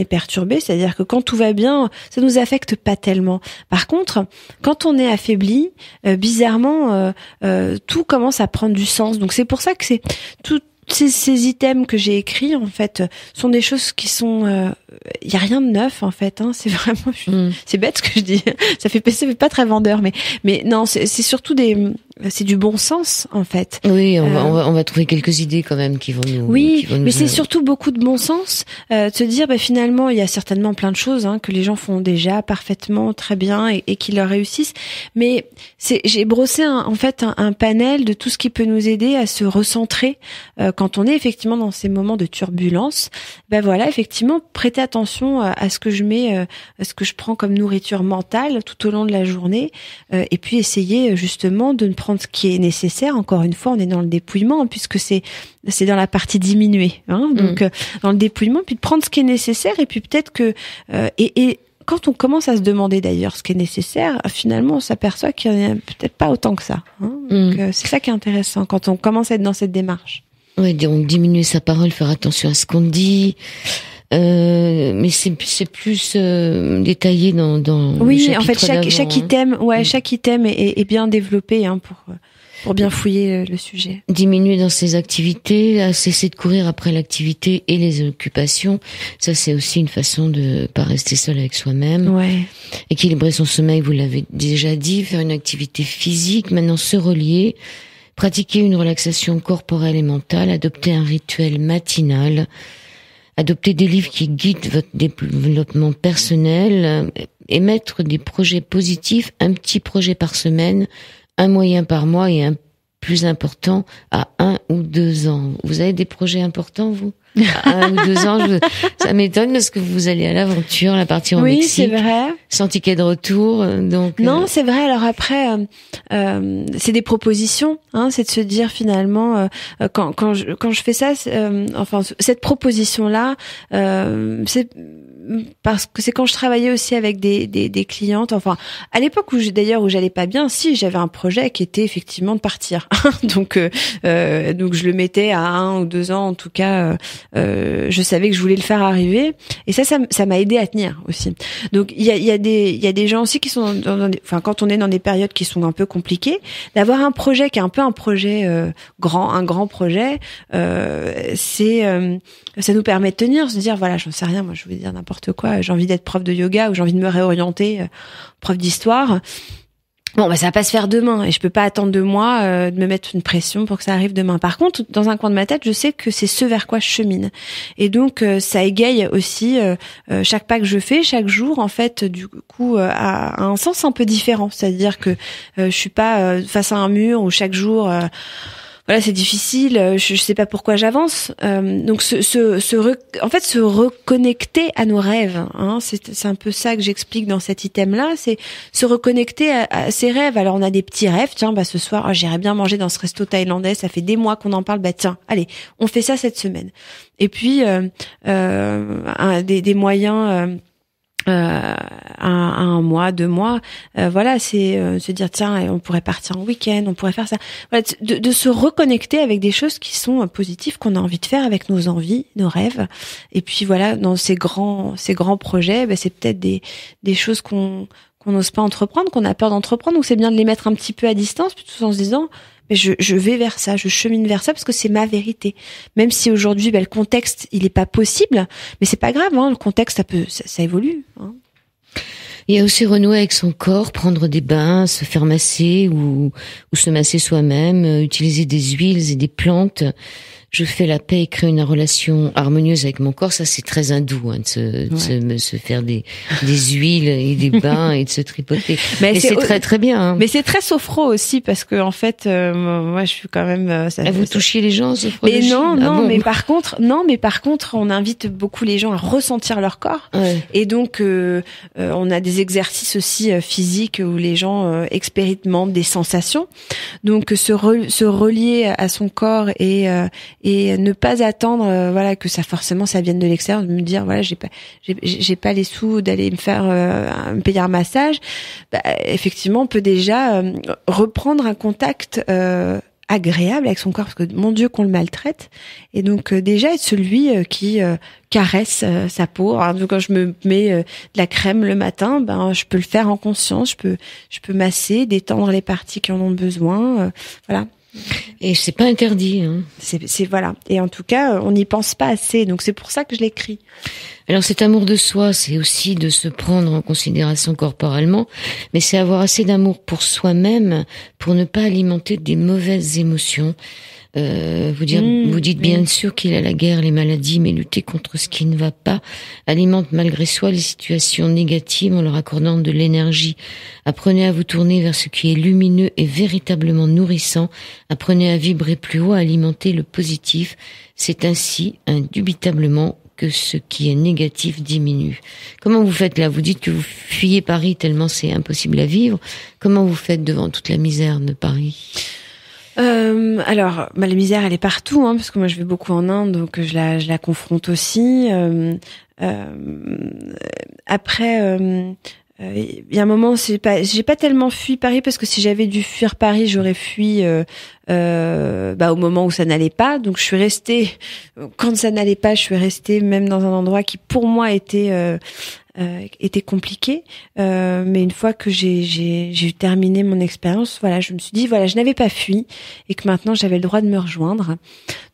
perturbé. C'est-à-dire que quand tout va bien, ça nous affecte pas tellement. Par contre, quand on est affaibli, bizarrement, tout commence à prendre du sens. Donc c'est pour ça que c'est tout. Ces items que j'ai écrits, en fait, sont des choses qui sont... Il y a rien de neuf, en fait. C'est vraiment... C'est bête ce que je dis. Ça fait pas très vendeur, mais non, c'est surtout c'est du bon sens, en fait. Oui, on va trouver quelques idées quand même qui vont nous... Oui, mais c'est surtout beaucoup de bon sens. De se dire, finalement, il y a certainement plein de choses que les gens font déjà parfaitement, très bien, et qui leur réussissent. Mais j'ai brossé un panel de tout ce qui peut nous aider à se recentrer quand on est effectivement dans ces moments de turbulence. Voilà, effectivement, prêter attention à ce que je mets, à ce que je prends comme nourriture mentale tout au long de la journée, et puis essayer justement de ne prendre ce qui est nécessaire. Encore une fois, on est dans le dépouillement, puisque c'est dans la partie diminuée, donc dans le dépouillement, puis de prendre ce qui est nécessaire, et puis peut-être que et quand on commence à se demander d'ailleurs ce qui est nécessaire, finalement on s'aperçoit qu'il n'y en a peut-être pas autant que ça. Donc c'est ça qui est intéressant quand on commence à être dans cette démarche. Oui, donc diminuer sa parole, faire attention à ce qu'on dit. Mais c'est plus détaillé dans oui, le en fait chaque item, chaque item est bien développé pour bien fouiller le sujet. Diminuer dans ses activités, cesser de courir après l'activité et les occupations, ça c'est aussi une façon de pas rester seul avec soi-même. Ouais. Équilibrer son sommeil, vous l'avez déjà dit, faire une activité physique, maintenant se relier, pratiquer une relaxation corporelle et mentale, adopter un rituel matinal, adopter des livres qui guident votre développement personnel, émettre des projets positifs, un petit projet par semaine, un moyen par mois et un plus important à 1 ou 2 ans. Vous avez des projets importants, vous ? À 1 ou 2 ans, ça m'étonne parce que vous allez à l'aventure, la partie en Mexique. Oui, c'est vrai. Sans ticket de retour, donc. Non, c'est vrai. Alors après, c'est des propositions. C'est de se dire finalement, quand je fais ça, cette proposition-là, c'est parce que c'est quand je travaillais aussi avec des clientes. Enfin, à l'époque où j'allais pas bien, si j'avais un projet qui était effectivement de partir. Donc je le mettais à 1 ou 2 ans en tout cas. Je savais que je voulais le faire arriver, et ça m'a aidé à tenir aussi. Donc il y a des gens aussi qui sont quand on est dans des périodes qui sont un peu compliquées, d'avoir un projet qui est un peu un projet un grand projet, ça nous permet de tenir, se dire voilà, j'en sais rien, moi je vais dire n'importe quoi, j'ai envie d'être prof de yoga ou j'ai envie de me réorienter prof d'histoire. Bon, ça va pas se faire demain et je peux pas attendre de moi de me mettre une pression pour que ça arrive demain. Par contre, dans un coin de ma tête, je sais que c'est ce vers quoi je chemine. Et donc, ça égaye aussi chaque pas que je fais, chaque jour, en fait, du coup, a un sens un peu différent. C'est-à-dire que je suis pas face à un mur où chaque jour... voilà, c'est difficile. Je sais pas pourquoi j'avance. Donc, en fait, se reconnecter à nos rêves. Hein, c'est un peu ça que j'explique dans cet item-là. C'est se reconnecter à ses rêves. Alors, on a des petits rêves. Tiens, ce soir, j'irais bien manger dans ce resto thaïlandais. Ça fait des mois qu'on en parle. Tiens, allez, on fait ça cette semaine. Et puis, des moyens. Un mois, 2 mois, voilà, c'est se dire tiens, on pourrait partir en week-end, on pourrait faire ça. Voilà, de se reconnecter avec des choses qui sont positives, qu'on a envie de faire avec nos envies, nos rêves. Et puis voilà, dans ces grands projets, c'est peut-être des choses qu'on n'ose pas entreprendre, qu'on a peur d'entreprendre. Donc c'est bien de les mettre un petit peu à distance, plutôt en se disant mais je vais vers ça, je chemine vers ça parce que c'est ma vérité. Même si aujourd'hui, le contexte, il est pas possible, mais c'est pas grave, hein, le contexte, ça évolue. Hein. Il y a aussi renouer avec son corps, prendre des bains, se faire masser ou se masser soi-même, utiliser des huiles et des plantes. Je fais la paix et crée une relation harmonieuse avec mon corps. Ça, c'est très hindou, hein, de se faire des huiles et des bains et de se tripoter. Mais c'est très très bien. Hein. Mais c'est très sophro aussi parce que en fait, moi, je suis quand même. Vous touchiez les gens, sophro? Mais non, mais par contre, on invite beaucoup les gens à ressentir leur corps. Ouais. Et donc, on a des exercices aussi physiques où les gens expérimentent des sensations. Donc, se relier à son corps et ne pas attendre voilà que ça vienne de l'extérieur, de me dire voilà j'ai pas les sous d'aller me faire me payer un massage. Effectivement on peut déjà reprendre un contact agréable avec son corps parce que mon Dieu qu'on le maltraite et donc déjà être celui qui caresse sa peau. Alors, quand je me mets de la crème le matin, je peux le faire en conscience, je peux masser, détendre les parties qui en ont besoin, voilà. Et c'est pas interdit. Hein. C'est voilà. Et en tout cas, on n'y pense pas assez. Donc c'est pour ça que je l'écris. Alors cet amour de soi, c'est aussi de se prendre en considération corporellement, mais c'est avoir assez d'amour pour soi-même pour ne pas alimenter des mauvaises émotions. Vous dites bien sûr qu'il a la guerre, les maladies, mais lutter contre ce qui ne va pas alimente malgré soi les situations négatives en leur accordant de l'énergie. Apprenez à vous tourner vers ce qui est lumineux et véritablement nourrissant. Apprenez à vibrer plus haut, à alimenter le positif. C'est ainsi, indubitablement, que ce qui est négatif diminue. Comment vous faites là? Vous dites que vous fuyez Paris tellement c'est impossible à vivre. Comment vous faites devant toute la misère de Paris? Alors, la misère, elle est partout, hein, parce que moi, je vais beaucoup en Inde, donc je la confronte aussi. Après, il y a un moment, j'ai pas tellement fui Paris parce que si j'avais dû fuir Paris, j'aurais fui au moment où ça n'allait pas. Donc, je suis restée. Quand ça n'allait pas, je suis restée même dans un endroit qui, pour moi, était compliqué, mais une fois que j'ai terminé mon expérience, voilà, je me suis dit voilà, je n'avais pas fui et que maintenant j'avais le droit de me rejoindre.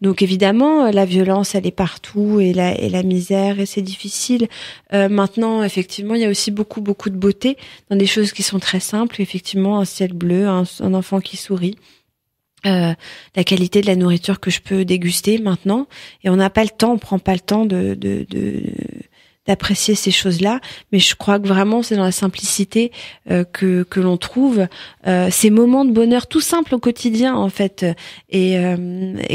Donc évidemment, la violence elle est partout et la misère et c'est difficile. Maintenant, effectivement, il y a aussi beaucoup de beauté dans des choses qui sont très simples. Effectivement, un ciel bleu, un enfant qui sourit. La qualité de la nourriture que je peux déguster maintenant et on n'a pas le temps, on prend pas le temps d'apprécier ces choses-là, mais je crois que vraiment c'est dans la simplicité que l'on trouve ces moments de bonheur tout simples au quotidien en fait. Et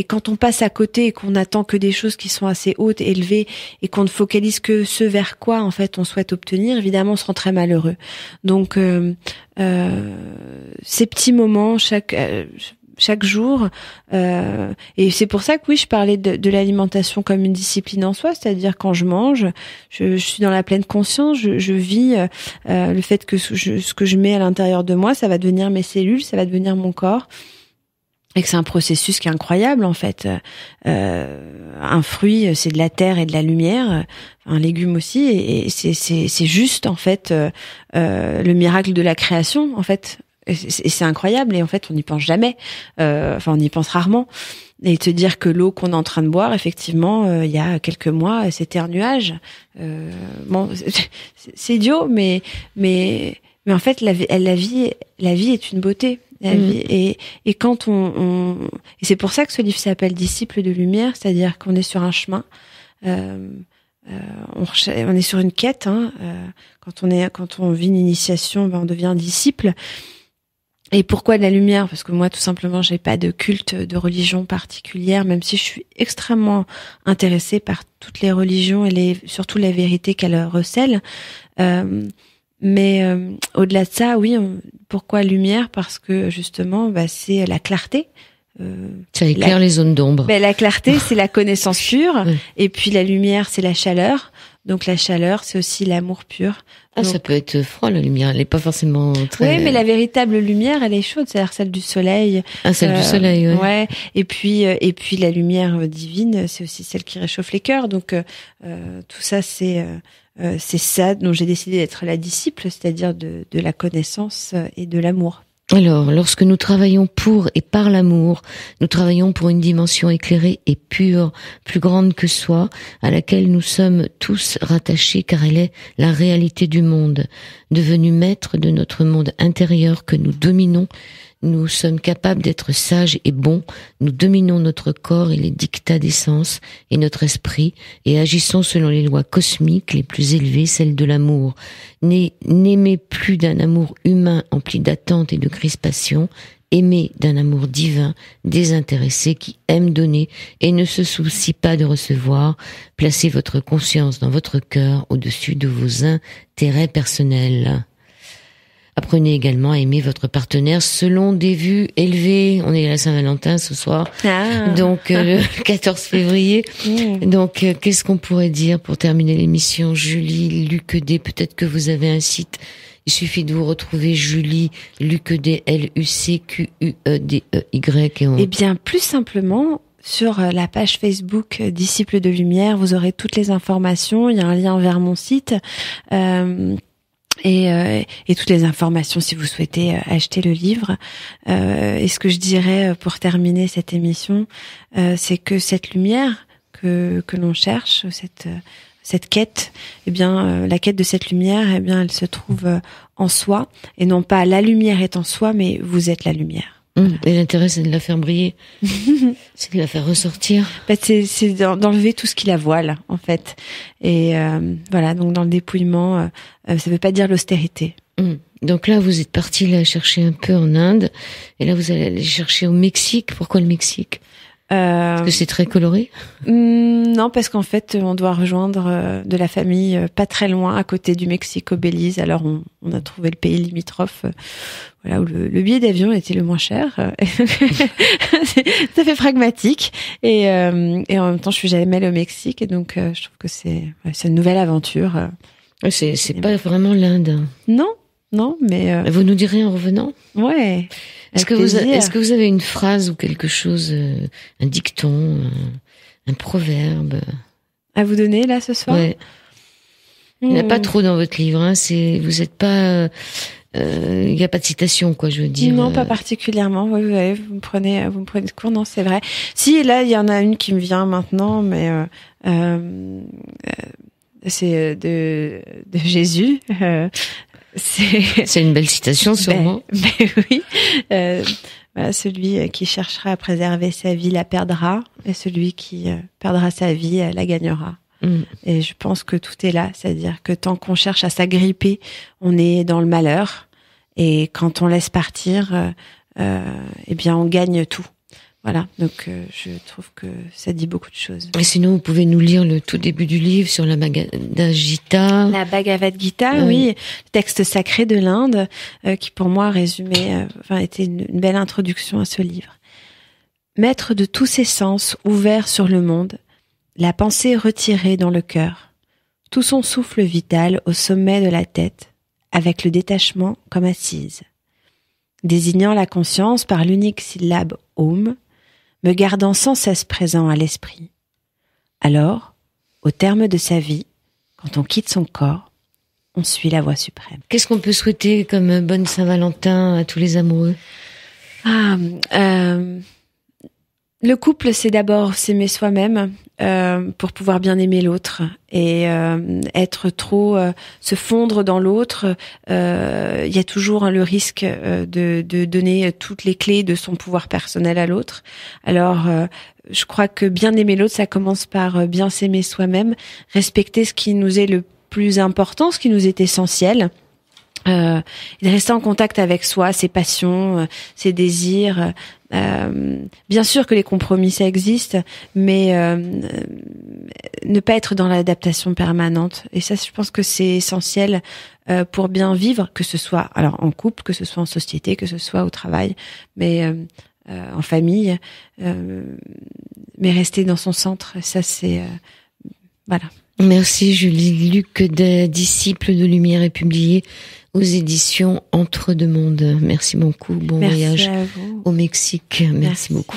quand on passe à côté et qu'on attend que des choses qui sont assez hautes, élevées, et qu'on ne focalise que ce vers quoi en fait on souhaite obtenir, évidemment on se rend très malheureux. Donc ces petits moments chaque jour, et c'est pour ça que oui, je parlais de l'alimentation comme une discipline en soi, c'est-à-dire quand je mange, je suis dans la pleine conscience, je vis le fait que ce que je mets à l'intérieur de moi, ça va devenir mes cellules, ça va devenir mon corps, et que c'est un processus qui est incroyable en fait. Un fruit, c'est de la terre et de la lumière, un légume aussi, et c'est juste en fait le miracle de la création en fait. Et c'est incroyable et en fait on n'y pense jamais, on y pense rarement. Et te dire que l'eau qu'on est en train de boire, effectivement, il y a quelques mois, c'était un nuage. Bon, c'est idiot, mais Mais en fait, la vie est une beauté. La vie, et quand et c'est pour ça que ce livre s'appelle Disciples de lumière, c'est-à-dire qu'on est sur un chemin, on est sur une quête. Quand on vit une initiation, on devient disciple. Et pourquoi de la lumière? Parce que moi, tout simplement, j'ai pas de culte de religion particulière, même si je suis extrêmement intéressée par toutes les religions et surtout la vérité qu'elles recèlent. Mais au-delà de ça, oui, pourquoi lumière? Parce que justement, c'est la clarté. Ça éclaire les zones d'ombre. La clarté, c'est la connaissance pure, et puis la lumière, c'est la chaleur. Donc la chaleur, c'est aussi l'amour pur. Donc, ça peut être froid, la lumière. Elle n'est pas forcément très... Oui, mais la véritable lumière, elle est chaude, c'est-à-dire celle du soleil. Ah, celle du soleil, ouais. Ouais. Et puis la lumière divine, c'est aussi celle qui réchauffe les cœurs. Donc tout ça, c'est ça dont j'ai décidé d'être la disciple, c'est-à-dire de la connaissance et de l'amour. Alors, lorsque nous travaillons pour et par l'amour, nous travaillons pour une dimension éclairée et pure, plus grande que soi, à laquelle nous sommes tous rattachés car elle est la réalité du monde. Devenus maîtres de notre monde intérieur que nous dominons, nous sommes capables d'être sages et bons, nous dominons notre corps et les dictats des sens et notre esprit et agissons selon les lois cosmiques les plus élevées, celles de l'amour. N'aimez plus d'un amour humain empli d'attente et de crispation, aimez d'un amour divin, désintéressé, qui aime donner et ne se soucie pas de recevoir. Placez votre conscience dans votre cœur au-dessus de vos intérêts personnels. Apprenez également à aimer votre partenaire selon des vues élevées. On est à la Saint-Valentin ce soir, donc le 14 février. Donc, qu'est-ce qu'on pourrait dire pour terminer l'émission? Julie Lucquedet, peut-être que vous avez un site. Il suffit de vous retrouver Julie Lucquedet, Lucquedey. Eh bien, plus simplement, sur la page Facebook Disciples de Lumière, vous aurez toutes les informations. Il y a un lien vers mon site. Et toutes les informations si vous souhaitez acheter le livre. Et ce que je dirais pour terminer cette émission, c'est que cette lumière que l'on cherche, cette quête, la quête de cette lumière, elle se trouve en soi, et non pas la lumière est en soi, mais vous êtes la lumière. Et l'intérêt, c'est de la faire briller, c'est de la faire ressortir. C'est d'enlever tout ce qui la voile, en fait. Et voilà, donc dans le dépouillement, ça veut pas dire l'austérité. Donc là, vous êtes parti la chercher un peu en Inde, et là, vous allez aller chercher au Mexique. Pourquoi le Mexique? Parce que c'est très coloré? Non, parce qu'en fait, on doit rejoindre de la famille pas très loin, à côté du Mexique, au Belize. Alors, on a trouvé le pays limitrophe, voilà, où le billet d'avion était le moins cher. Ça fait pragmatique. Et en même temps, je suis jamais allée au Mexique, et donc je trouve que c'est une nouvelle aventure. C'est pas vraiment l'Inde. Non, mais vous nous direz en revenant. Ouais. Est-ce que vous avez une phrase ou quelque chose, un dicton, un proverbe à vous donner là ce soir? Ouais. Il n'y en a pas trop dans votre livre, hein. Vous êtes pas, il n'y a pas de citation, quoi, je veux dire. Non, pas particulièrement. Vous me prenez de court. Non, c'est vrai. Si, là, il y en a une qui me vient maintenant, mais c'est de Jésus. C'est une belle citation, sûrement. Oui. Voilà, celui qui cherchera à préserver sa vie la perdra, et celui qui perdra sa vie la gagnera. Et je pense que tout est là, c'est-à-dire que tant qu'on cherche à s'agripper, on est dans le malheur, et quand on laisse partir, on gagne tout. Voilà, donc je trouve que ça dit beaucoup de choses. Et sinon, vous pouvez nous lire le tout début du livre sur la Bhagavad Gita. La Bhagavad Gita, oui, texte sacré de l'Inde, qui pour moi était une belle introduction à ce livre. Maître de tous ses sens ouverts sur le monde, la pensée retirée dans le cœur, tout son souffle vital au sommet de la tête, avec le détachement comme assise. Désignant la conscience par l'unique syllabe « Om », me gardant sans cesse présent à l'esprit. Alors, au terme de sa vie, quand on quitte son corps, on suit la voie suprême. Qu'est-ce qu'on peut souhaiter comme bonne Saint-Valentin à tous les amoureux? Le couple, c'est d'abord s'aimer soi-même pour pouvoir bien aimer l'autre et être trop se fondre dans l'autre. Il y a toujours le risque de donner toutes les clés de son pouvoir personnel à l'autre. Alors, je crois que bien aimer l'autre, ça commence par bien s'aimer soi-même, respecter ce qui nous est le plus important, ce qui nous est essentiel. De rester en contact avec soi, ses passions, ses désirs. Bien sûr que les compromis ça existe, mais ne pas être dans l'adaptation permanente. Et ça, je pense que c'est essentiel pour bien vivre, que ce soit alors en couple, que ce soit en société, que ce soit au travail, mais en famille. Mais rester dans son centre, ça c'est voilà. Merci Julie. Luc, Disciple de lumière est publié aux éditions Entre deux mondes. Merci beaucoup. Bon voyage au Mexique. Merci beaucoup.